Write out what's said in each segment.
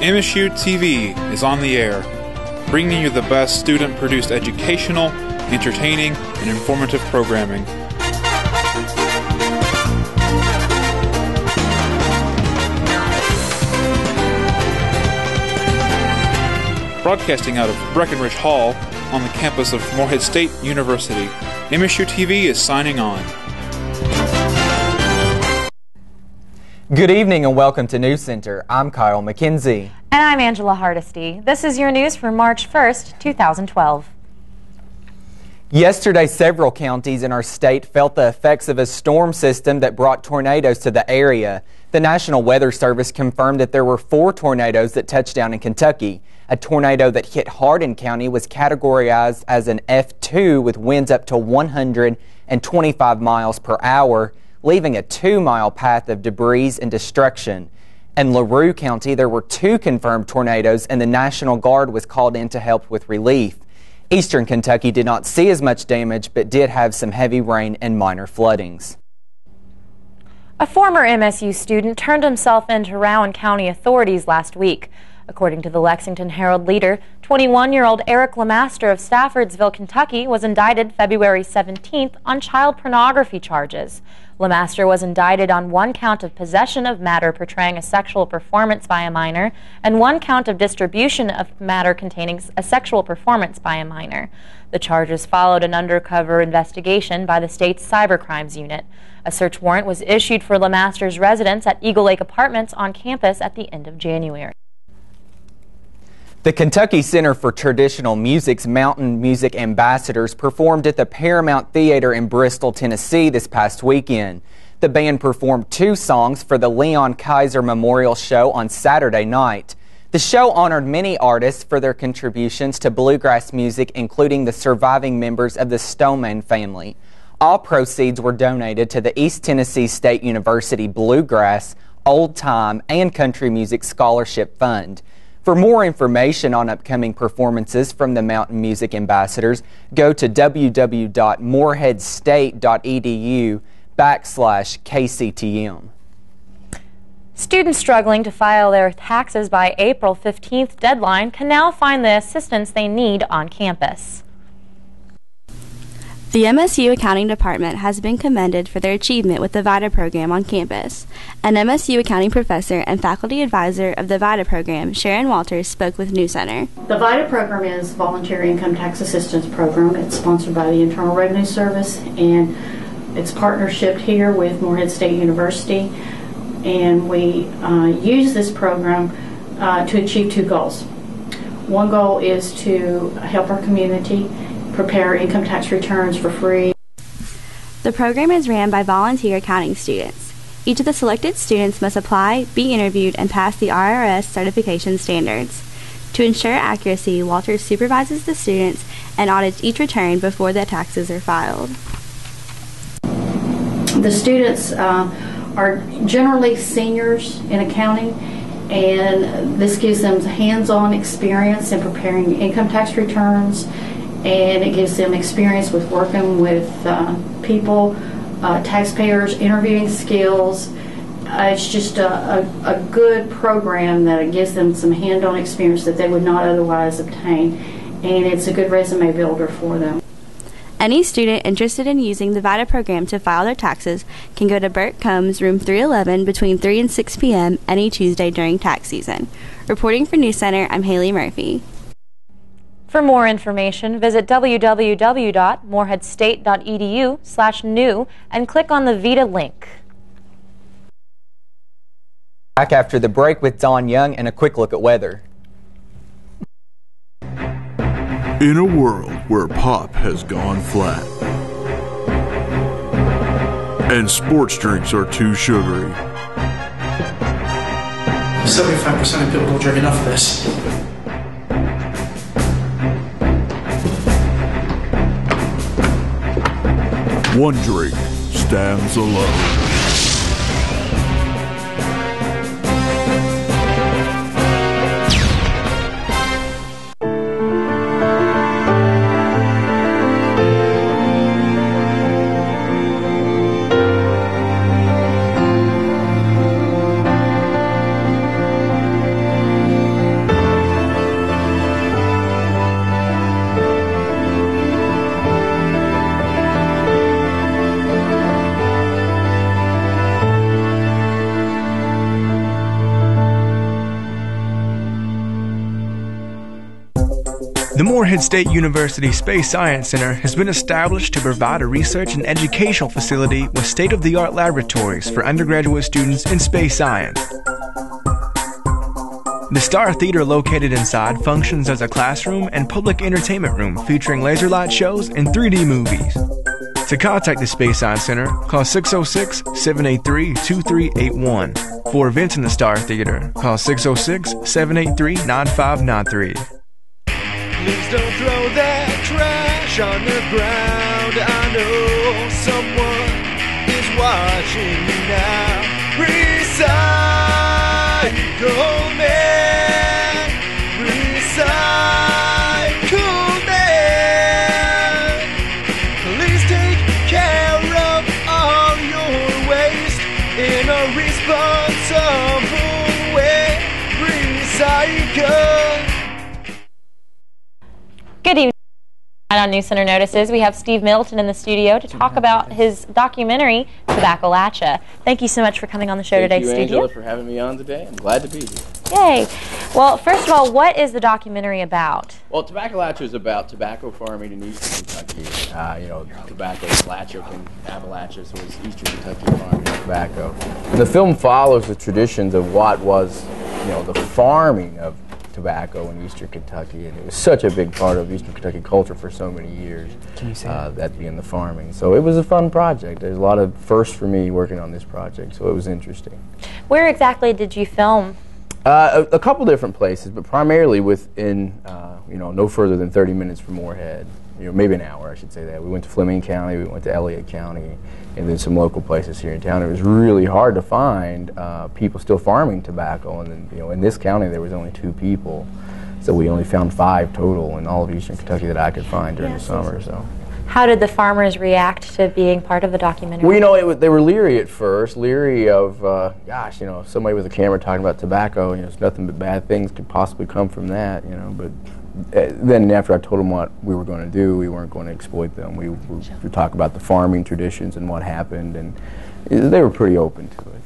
MSU TV is on the air, bringing you the best student-produced educational, entertaining, and informative programming. Broadcasting out of Breckenridge Hall on the campus of Morehead State University, MSU TV is signing on. Good evening and welcome to NewsCenter. I'm Kyle McKenzie. And I'm Angela Hardesty. This is your news for March 1st, 2012. Yesterday, several counties in our state felt the effects of a storm system that brought tornadoes to the area. The National Weather Service confirmed that there were 4 tornadoes that touched down in Kentucky. A tornado that hit Hardin County was categorized as an F2 with winds up to 125 miles per hour, leaving a 2-mile path of debris and destruction. In LaRue County, there were 2 confirmed tornadoes, and the National Guard was called in to help with relief. Eastern Kentucky did not see as much damage, but did have some heavy rain and minor floodings. A former MSU student turned himself in to Rowan County authorities last week. According to the Lexington Herald-Leader, 21-year-old Eric Lemaster of Staffordsville, Kentucky, was indicted February 17th on child pornography charges. Lemaster was indicted on 1 count of possession of matter portraying a sexual performance by a minor and 1 count of distribution of matter containing a sexual performance by a minor. The charges followed an undercover investigation by the state's cybercrimes unit. A search warrant was issued for Lemaster's residence at Eagle Lake Apartments on campus at the end of January. The Kentucky Center for Traditional Music's Mountain Music Ambassadors performed at the Paramount Theater in Bristol, Tennessee this past weekend. The band performed 2 songs for the Leon Kaiser Memorial Show on Saturday night. The show honored many artists for their contributions to bluegrass music, including the surviving members of the Stoneman family. All proceeds were donated to the East Tennessee State University Bluegrass, Old Time, and Country Music Scholarship Fund. For more information on upcoming performances from the Mountain Music Ambassadors, go to www.moreheadstate.edu/KCTM. Students struggling to file their taxes by April 15th deadline can now find the assistance they need on campus. The MSU Accounting Department has been commended for their achievement with the VITA program on campus. An MSU accounting professor and faculty advisor of the VITA program, Sharon Walters, spoke with NewsCenter. The VITA program is a voluntary income tax assistance program. It's sponsored by the Internal Revenue Service, and it's partnership here with Morehead State University. And we use this program to achieve 2 goals. One goal is to help our community prepare income tax returns for free. The program is ran by volunteer accounting students. Each of the selected students must apply, be interviewed, and pass the IRS certification standards. To ensure accuracy, Walters supervises the students and audits each return before the taxes are filed. The students are generally seniors in accounting, and this gives them hands-on experience in preparing income tax returns, and it gives them experience with working with people, taxpayers, interviewing skills. It's just a good program that it gives them some hand-on experience that they would not otherwise obtain, and it's a good resume builder for them. Any student interested in using the VITA program to file their taxes can go to Burt Combs, room 311, between 3 and 6 p.m. any Tuesday during tax season. Reporting for NewsCenter, I'm Haley Murphy. For more information, visit www.moreheadstate.edu/new and click on the VITA link. Back after the break with Don Young and a quick look at weather. In a world where pop has gone flat and sports drinks are too sugary, 75% of people don't drink enough of this. one drink stands alone. The Morehead State University Space Science Center has been established to provide a research and educational facility with state-of-the-art laboratories for undergraduate students in space science. The Star Theater located inside functions as a classroom and public entertainment room featuring laser light shows and 3D movies. To contact the Space Science Center, call 606-783-2381. For events in the Star Theater, call 606-783-9593. Please don't throw that trash on the ground. I know someone is watching you now. Recycle man, recycle man. Please take care of all your waste in a responsible way. Recycle. Good evening. On NewsCenter Notices, we have Steve Middleton in the studio to talk about his documentary, Tobacco-Latcha. Thank you so much for coming on the show today, Steve. Thank you, Angela, for having me on today. I'm glad to be here. Yay. Well, first of all, what is the documentary about? Well, Tobacco-Latcha is about tobacco farming in eastern Kentucky. Tobacco, Appalachia, so it's eastern Kentucky farming tobacco. And the film follows the traditions of what was, the farming of tobacco in eastern Kentucky, and it was such a big part of eastern Kentucky culture for so many years. Can you say that being the farming? So it was a fun project. There's a lot of firsts for me working on this project, so it was interesting. Where exactly did you film? A couple different places, but primarily within no further than 30 minutes from Morehead. Maybe an hour, I should say that. We went to Fleming County, we went to Elliott County, and then some local places here in town. It was really hard to find people still farming tobacco, and then in this county there was only 2 people, so we only found 5 total in all of eastern Kentucky that I could find during the summer. So, how did the farmers react to being part of the documentary? Well, they were leery at first, leery of somebody with a camera talking about tobacco. It's nothing but bad things could possibly come from that. But then after I told them what we were going to do, we weren't going to exploit them. We were talk about the farming traditions and what happened, and they were pretty open to it.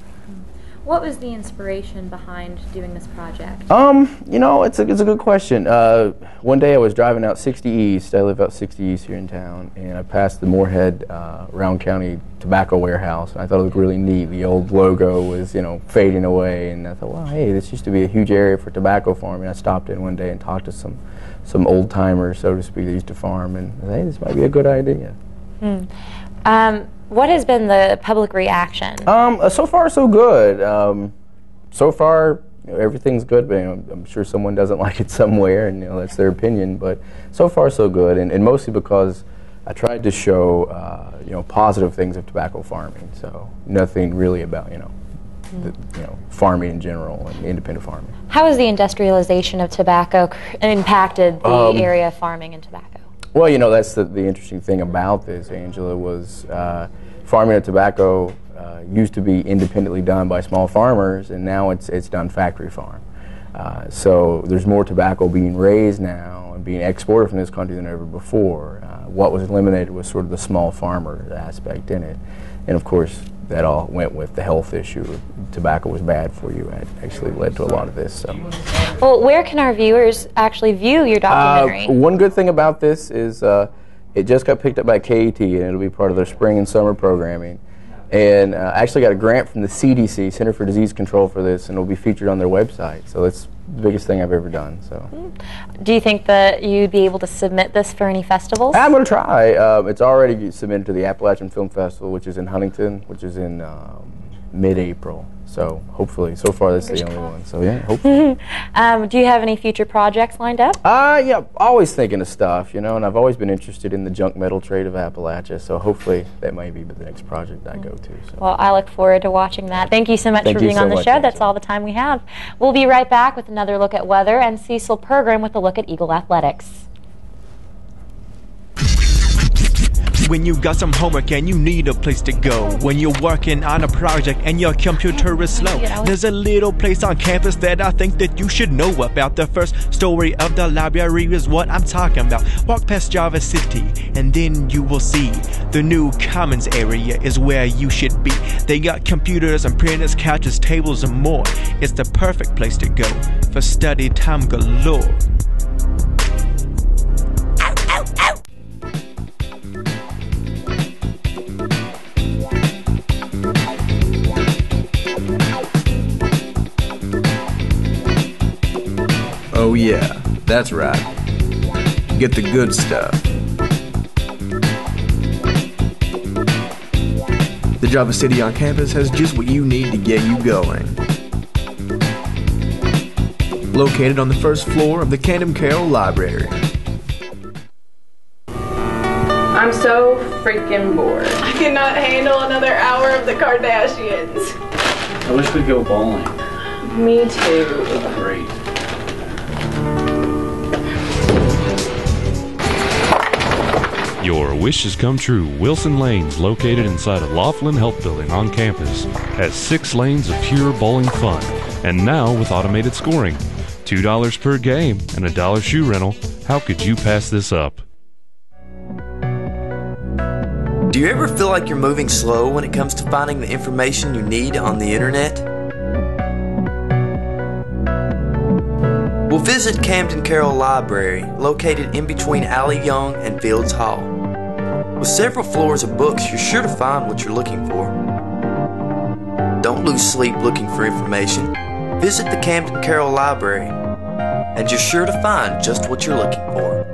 What was the inspiration behind doing this project? It's a good question. One day I was driving out 60 East. I live out 60 East here in town, and I passed the Morehead Round County Tobacco Warehouse, and I thought it looked really neat. The old logo was, fading away, and I thought, well, hey, this used to be a huge area for tobacco farming. I stopped in one day and talked to some old timers, so to speak, that used to farm, and hey, this might be a good idea. What has been the public reaction? So far, so good. So far, everything's good, but I'm sure someone doesn't like it somewhere, and that's their opinion. But so far, so good, and mostly because I tried to show positive things of tobacco farming. So nothing really about farming in general and independent farming. How has the industrialization of tobacco impacted the area of farming and tobacco? Well, that's the interesting thing about this, Angela, was farming of tobacco used to be independently done by small farmers, and now it's done factory farm. So there's more tobacco being raised now and being exported from this country than ever before. What was eliminated was sort of the small farmer aspect in it. And of course, that all went with the health issue. Tobacco was bad for you. It actually led to a lot of this. So. Well, where can our viewers actually view your documentary? One good thing about this is it just got picked up by KET, and it'll be part of their spring and summer programming. And I actually got a grant from the CDC, Center for Disease Control, for this, and it'll be featured on their website. So that's the biggest thing I've ever done. So. Do you think that you'd be able to submit this for any festivals? I'm going to try. It's already submitted to the Appalachian Film Festival, which is in Huntington, which is in mid-April. So hopefully, so far this is the only one. So yeah, hopefully. Do you have any future projects lined up? Yeah, always thinking of stuff, and I've always been interested in the junk metal trade of Appalachia. So hopefully that may be the next project I go to. So. Well, I look forward to watching that. Thank you so much for being on the show. Angela. That's all the time we have. We'll be right back with another look at weather and Cecil Pergram with a look at Eagle Athletics. When you got some homework and you need a place to go, when you're working on a project and your computer is slow, there's a little place on campus that I think that you should know about. The first story of the library is what I'm talking about. Walk past Java City and then you will see the new commons area is where you should be. They got computers and printers, couches, tables and more. It's the perfect place to go for study time galore. Yeah, that's right. Get the good stuff. The Java City on campus has just what you need to get you going. Located on the first floor of the Camden Carroll Library. I'm so freaking bored. I cannot handle another hour of the Kardashians. I wish we'd go bowling. Me too. Great. Your wish has come true. Wilson Lanes, located inside a Laughlin Health Building on campus, has 6 lanes of pure bowling fun, and now with automated scoring. $2 per game and $1 shoe rental. How could you pass this up? Do you ever feel like you're moving slow when it comes to finding the information you need on the internet? Well, visit Camden Carroll Library, located in between Alley Young and Fields Hall. With several floors of books, you're sure to find what you're looking for. Don't lose sleep looking for information. Visit the Camden Carroll Library, and you're sure to find just what you're looking for.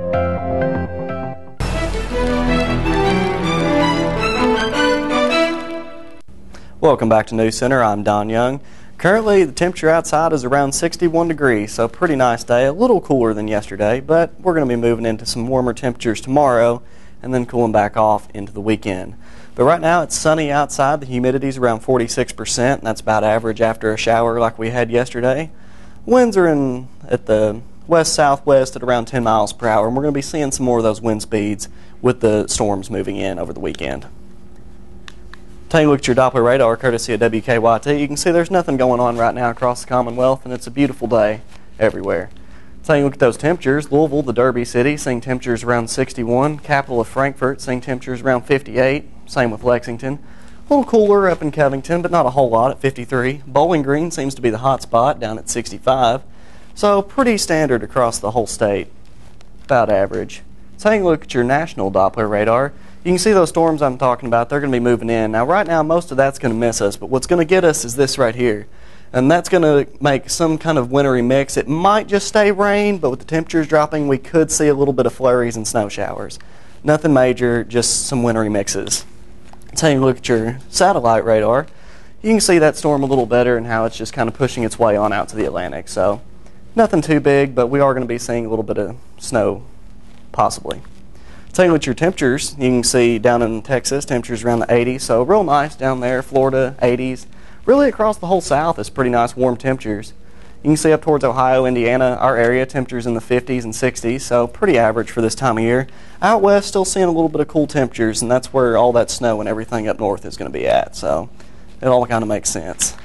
Welcome back to NewsCenter. I'm Don Young. Currently, the temperature outside is around 61 degrees, so pretty nice day. A little cooler than yesterday, but we're going to be moving into some warmer temperatures tomorrow and then cooling back off into the weekend. But right now, it's sunny outside. The humidity's around 46%, and that's about average after a shower like we had yesterday. Winds are at the west-southwest at around 10 miles per hour, and we're going to be seeing some more of those wind speeds with the storms moving in over the weekend. Taking a look at your Doppler radar, courtesy of WKYT, you can see there's nothing going on right now across the Commonwealth, and it's a beautiful day everywhere. Taking a look at those temperatures, Louisville, the Derby city, seeing temperatures around 61. Capital of Frankfort, seeing temperatures around 58. Same with Lexington. A little cooler up in Covington, but not a whole lot at 53. Bowling Green seems to be the hot spot, down at 65. So pretty standard across the whole state, about average. Taking a look at your national Doppler radar, you can see those storms I'm talking about. They're going to be moving in. Now, right now, most of that's going to miss us, but what's going to get us is this right here. And that's going to make some kind of wintry mix. It might just stay rain, but with the temperatures dropping, we could see a little bit of flurries and snow showers. Nothing major, just some wintry mixes. Taking a look at your satellite radar, you can see that storm a little better and how it's just kind of pushing its way on out to the Atlantic. So, nothing too big, but we are going to be seeing a little bit of snow, possibly. Taking a look at your temperatures, you can see down in Texas, temperatures around the 80s, so real nice down there. Florida, 80s. Really across the whole South is pretty nice warm temperatures. You can see up towards Ohio, Indiana, our area, temperatures in the 50s and 60s, so pretty average for this time of year. Out west, still seeing a little bit of cool temperatures, and that's where all that snow and everything up north is going to be at, so it all kind of makes sense.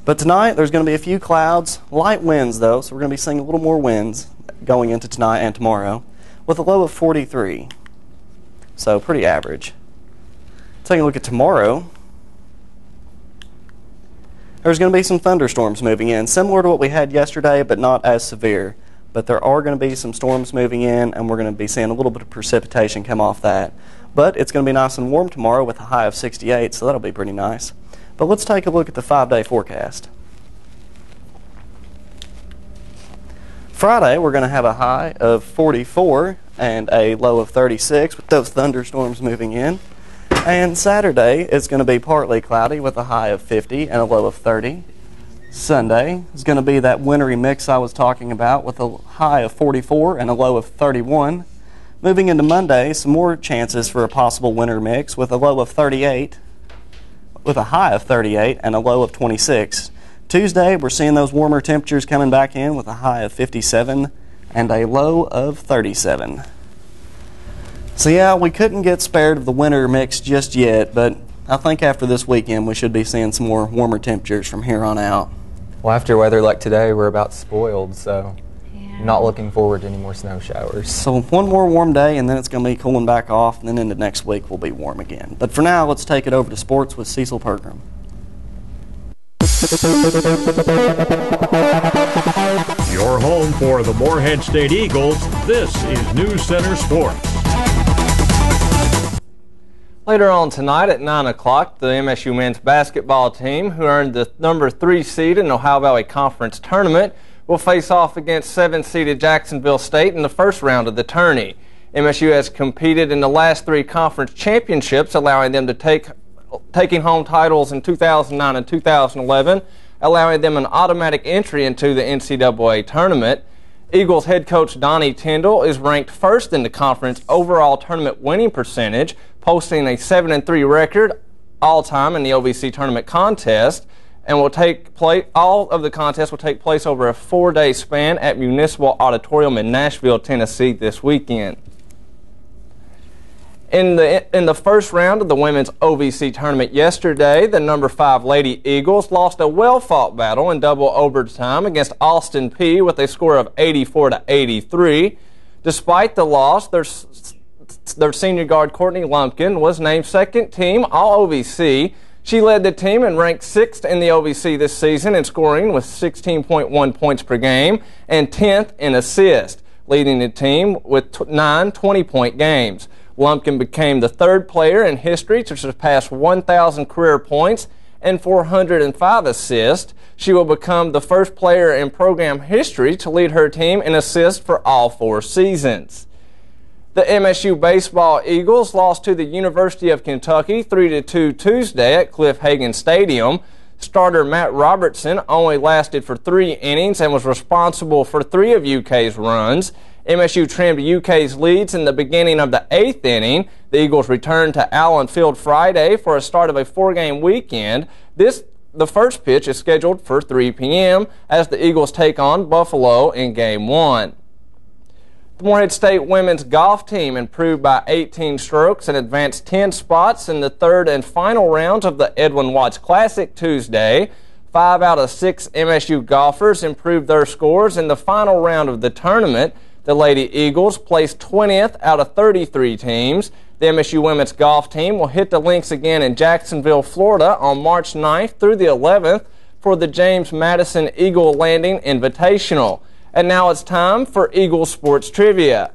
But tonight, there's going to be a few clouds, light winds though, so we're going to be seeing a little more winds going into tonight and tomorrow, with a low of 43. So pretty average. Taking a look at tomorrow, there's going to be some thunderstorms moving in, similar to what we had yesterday, but not as severe. But there are going to be some storms moving in, and we're going to be seeing a little bit of precipitation come off that. But it's going to be nice and warm tomorrow with a high of 68, so that'll be pretty nice. But let's take a look at the 5-day forecast. Friday, we're going to have a high of 44 and a low of 36 with those thunderstorms moving in. And Saturday is going to be partly cloudy with a high of 50 and a low of 30. Sunday is going to be that wintry mix I was talking about with a high of 44 and a low of 31. Moving into Monday, some more chances for a possible winter mix with a low of 38, with a high of 38 and a low of 26. Tuesday, we're seeing those warmer temperatures coming back in with a high of 57 and a low of 37. So yeah, we couldn't get spared of the winter mix just yet, but I think after this weekend we should be seeing some more warmer temperatures from here on out. Well, after weather like today, we're about spoiled, so not looking forward to any more snow showers. So one more warm day, and then it's going to be cooling back off, and then into next week we'll be warm again. But for now, let's take it over to sports with Cecil Pergram. Your home for the Morehead State Eagles, this is NewsCenter Sports. Later on tonight at 9 o'clock, the MSU men's basketball team, who earned the number 3 seed in the Ohio Valley Conference Tournament, will face off against 7-seeded Jacksonville State in the first round of the tourney. MSU has competed in the last 3 conference championships, allowing them to taking home titles in 2009 and 2011, allowing them an automatic entry into the NCAA tournament. Eagles head coach Donnie Tyndall is ranked first in the conference overall tournament winning percentage, posting a 7-3 record all-time in the OVC tournament contest, and all of the contests will take place over a 4-day span at Municipal Auditorium in Nashville, Tennessee this weekend. In the first round of the women's OVC tournament yesterday, the number 5 Lady Eagles lost a well-fought battle in double overtime against Austin Peay with a score of 84-83. Despite the loss, their senior guard Courtney Lumpkin was named second team All-OVC. She led the team and ranked 6th in the OVC this season in scoring with 16.1 points per game and 10th in assists, leading the team with 9 20-point games. Lumpkin became the 3rd player in history to surpass 1,000 career points and 405 assists. She will become the first player in program history to lead her team in assists for all 4 seasons. The MSU baseball Eagles lost to the University of Kentucky 3-2 Tuesday at Cliff Hagan Stadium. Starter Matt Robertson only lasted for 3 innings and was responsible for 3 of UK's runs. MSU trimmed UK's leads in the beginning of the 8th inning. The Eagles returned to Allen Field Friday for a start of a 4-game weekend. The first pitch is scheduled for 3 p.m. as the Eagles take on Buffalo in Game 1. The Morehead State women's golf team improved by 18 strokes and advanced 10 spots in the 3rd and final rounds of the Edwin Watts Classic Tuesday. 5 out of 6 MSU golfers improved their scores in the final round of the tournament. The Lady Eagles placed 20th out of 33 teams. The MSU women's golf team will hit the links again in Jacksonville, Florida on March 9th through the 11th for the James Madison Eagle Landing Invitational. And now it's time for Eagles Sports Trivia.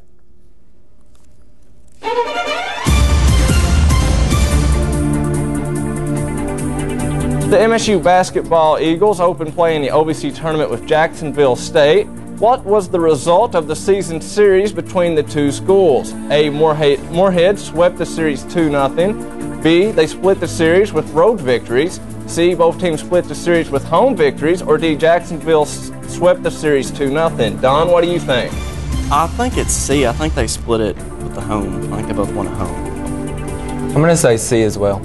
The MSU basketball Eagles opened play in the OVC tournament with Jacksonville State. What was the result of the season series between the 2 schools? A. Morehead swept the series 2-0. B. They split the series with road victories. C. Both teams split the series with home victories. Or D. Jacksonville swept the series 2-0. Don, what do you think? I think it's C. I think they split it with the home. I think they both won at home. I'm going to say C as well.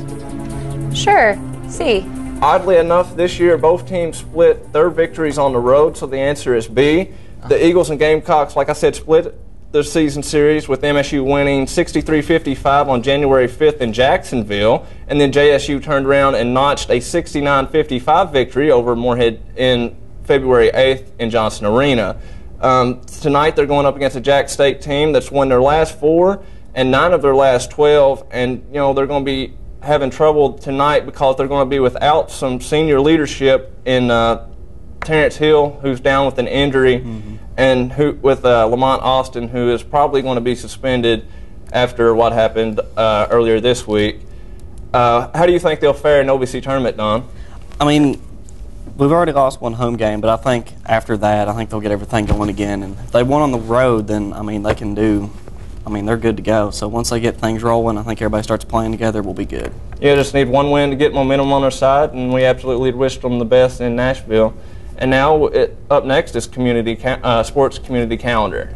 Sure, C. Oddly enough, this year both teams split their victories on the road, so the answer is B. The Eagles and Gamecocks, like I said, split the season series with MSU winning 63-55 on January 5th in Jacksonville, and then JSU turned around and notched a 69-55 victory over Morehead in February 8th in Johnson Arena. Tonight they're going up against a Jack State team that's won their last 4 and 9 of their last 12, and they're going to be having trouble tonight because they're going to be without some senior leadership in Terrence Hill, who's down with an injury, and with Lamont Austin, who is probably going to be suspended after what happened earlier this week. How do you think they'll fare in the OVC tournament, Don? I mean, we've already lost 1 home game, but I think after that, I think they'll get everything going again. And if they won on the road, then, I mean, they can do... I mean, they're good to go. So once they get things rolling, I think everybody starts playing together, we'll be good. Yeah, just need 1 win to get momentum on our side, and we absolutely wish them the best in Nashville. And now, up next is Sports Community Calendar.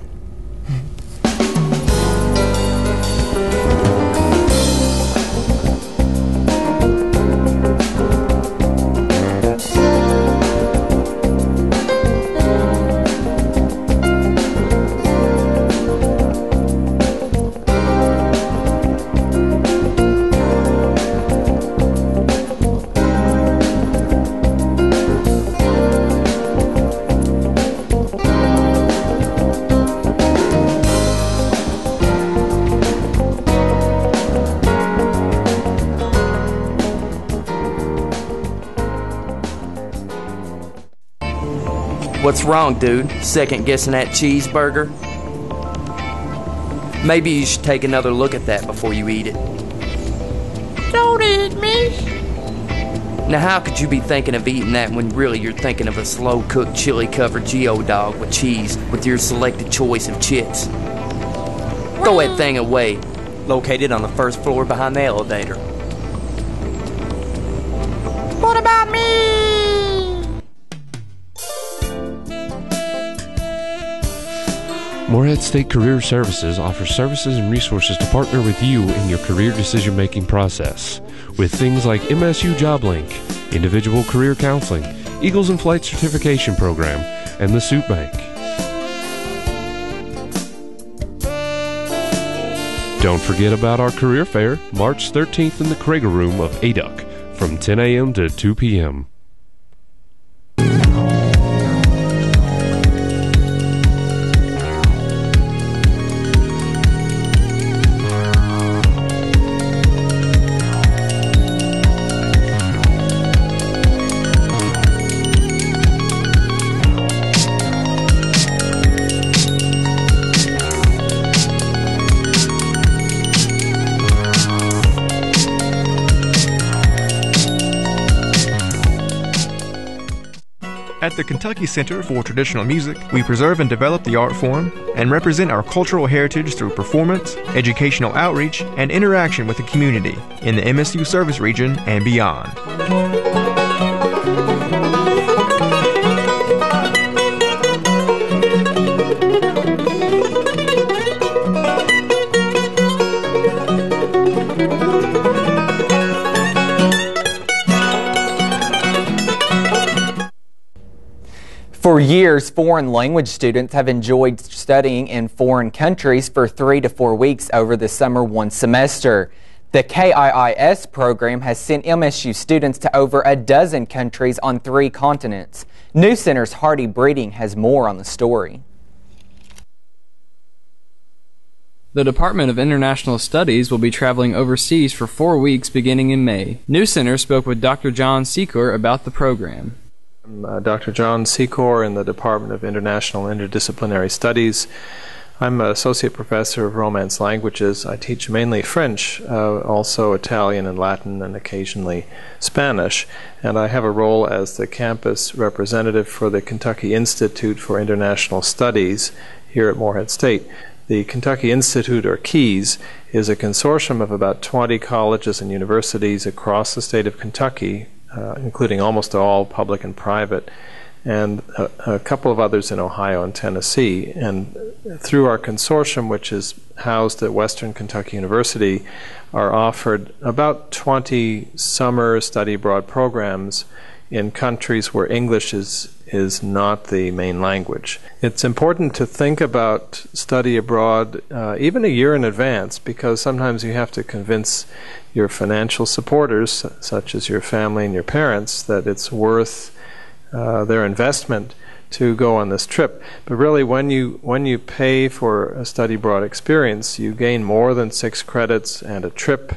What's wrong, dude? Second guessing that cheeseburger? Maybe you should take another look at that before you eat it. Don't eat me. Now how could you be thinking of eating that when really you're thinking of a slow-cooked chili-covered geodog with cheese with your selected choice of chips? Throw that thing away. Located on the first floor behind the elevator. What about me? Morehead State Career Services offers services and resources to partner with you in your career decision-making process with things like MSU JobLink, individual career counseling, Eagles in Flight certification program, and the Suit Bank. Don't forget about our career fair, March 13th in the Krager Room of ADUC from 10 a.m. to 2 p.m. At the Kentucky Center for Traditional Music, we preserve and develop the art form and represent our cultural heritage through performance, educational outreach, and interaction with the community in the MSU service region and beyond. For years, foreign language students have enjoyed studying in foreign countries for 3 to 4 weeks over the summer one semester. The KIIS program has sent MSU students to over a dozen countries on 3 continents. NewsCenter's Hardy Breeding has more on the story. The Department of International Studies will be traveling overseas for 4 weeks beginning in May. NewsCenter spoke with Dr. John Secor about the program. I'm Dr. John Secor in the Department of International Interdisciplinary Studies. I'm an associate professor of Romance languages. I teach mainly French, also Italian and Latin, and occasionally Spanish. And I have a role as the campus representative for the Kentucky Institute for International Studies here at Morehead State. The Kentucky Institute, or KEYS, is a consortium of about 20 colleges and universities across the state of Kentucky, including almost all public and private, and a couple of others in Ohio and Tennessee. And through our consortium, which is housed at Western Kentucky University, are offered about 20 summer study abroad programs in countries where English is not the main language. It's important to think about study abroad even a year in advance, because sometimes you have to convince your financial supporters, such as your family and your parents, that it's worth their investment to go on this trip. But really, when you pay for a study abroad experience, you gain more than 6 credits and a trip,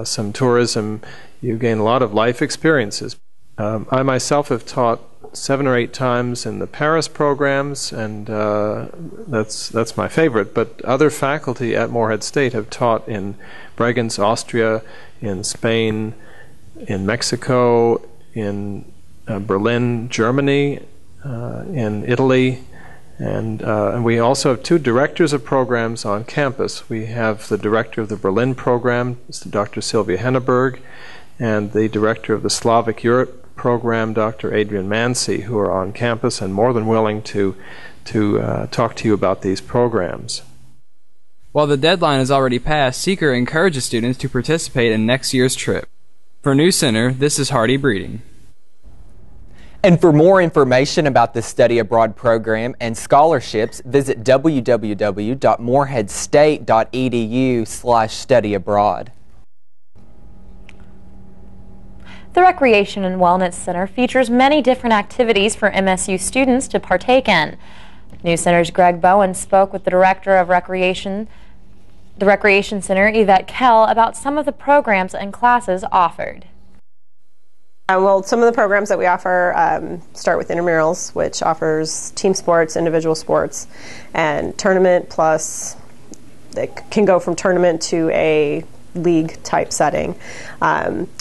some tourism. You gain a lot of life experiences. I myself have taught 7 or 8 times in the Paris programs, and that's my favorite. But other faculty at Morehead State have taught in Bregenz, Austria, in Spain, in Mexico, in Berlin, Germany, in Italy, and we also have 2 directors of programs on campus. We have the director of the Berlin program, Dr. Sylvia Henneberg, and the director of the Slavic Europe program, Dr. Adrian Mancy, who are on campus and more than willing to talk to you about these programs. While the deadline is already passed, Seeker encourages students to participate in next year's trip. For NewsCenter, this is Hardy Breeding. And for more information about the Study Abroad program and scholarships, visit www.moreheadstate.edu/studyabroad. The Recreation and Wellness Center features many different activities for MSU students to partake in. NewsCenter's Greg Bowen spoke with the Director of the Recreation Center, Yvette Kell, about some of the programs and classes offered. Well, some of the programs that we offer start with intramurals, which offers team sports, individual sports, and tournament, plus it can go from tournament to a league type setting.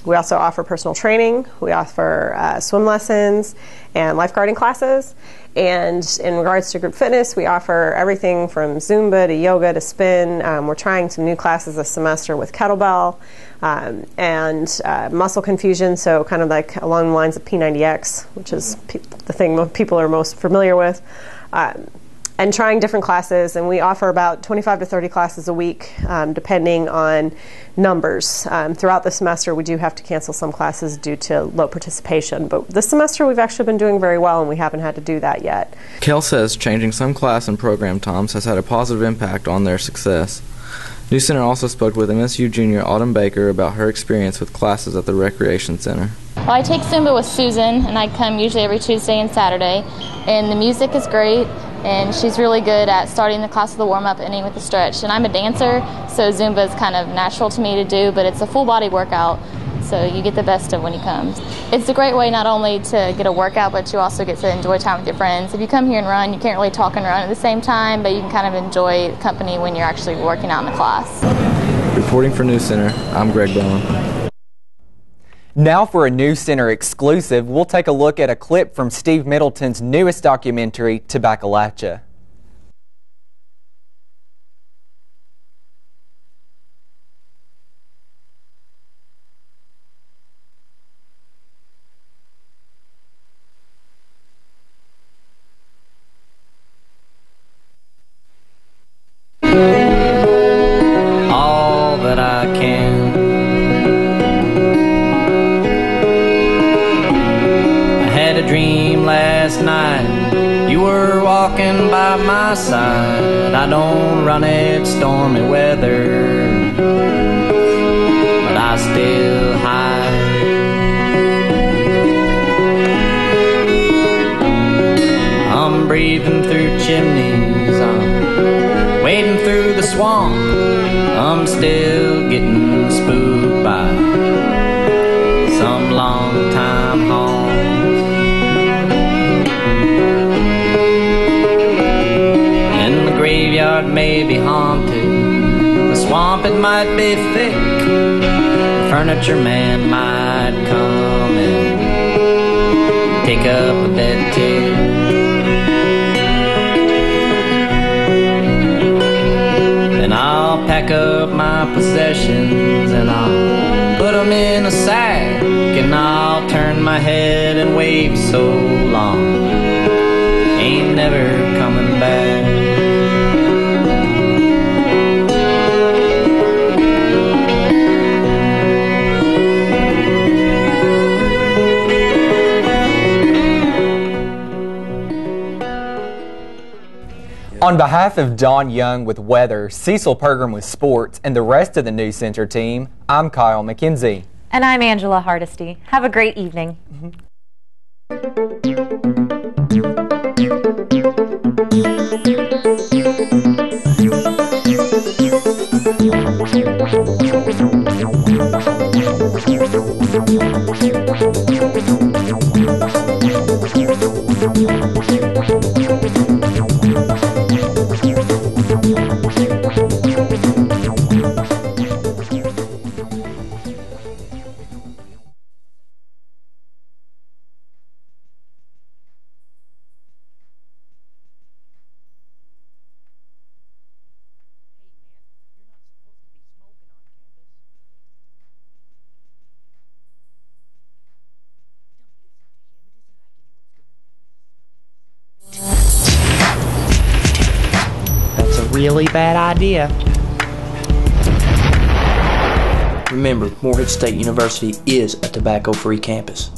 We also offer personal training. We offer swim lessons and lifeguarding classes. And in regards to group fitness, we offer everything from Zumba to yoga to spin. We're trying some new classes this semester with kettlebell and muscle confusion, so kind of like along the lines of P90X, which is the thing most people are most familiar with. And trying different classes, and we offer about 25 to 30 classes a week, depending on numbers. Throughout the semester, we do have to cancel some classes due to low participation, but this semester we've actually been doing very well, and we haven't had to do that yet. Kel says changing some class and program times has had a positive impact on their success. NewsCenter also spoke with MSU junior Autumn Baker about her experience with classes at the Recreation Center. Well, I take Zumba with Susan, and I come usually every Tuesday and Saturday, and the music is great. And she's really good at starting the class with a warm-up, ending with a stretch. And I'm a dancer, so Zumba is kind of natural to me to do, but it's a full-body workout, so you get the best of when you come. It's a great way not only to get a workout, but you also get to enjoy time with your friends. If you come here and run, you can't really talk and run at the same time, but you can kind of enjoy company when you're actually working out in the class. Reporting for NewsCenter, I'm Greg Bowen. Now for a NewsCenter exclusive, we'll take a look at a clip from Steve Middleton's newest documentary, Tobacco-Latcha. All that I can. Dream last night, you were walking by my side. I don't run it stormy weather, but I still hide. I'm breathing through chimneys, I'm wading through the swamp, I'm still getting spooked by some long time home. Graveyard may be haunted, the swamp it might be thick, the furniture man might come and pick up a dead tick. Then I'll pack up my possessions and I'll put them in a sack, and I'll turn my head and wave so long, ain't never coming back. On behalf of Don Young with weather, Cecil Pergram with sports, and the rest of the NewsCenter team, I'm Kyle McKenzie. And I'm Angela Hardesty. Have a great evening. Really bad idea. Remember, Morehead State University is a tobacco-free campus.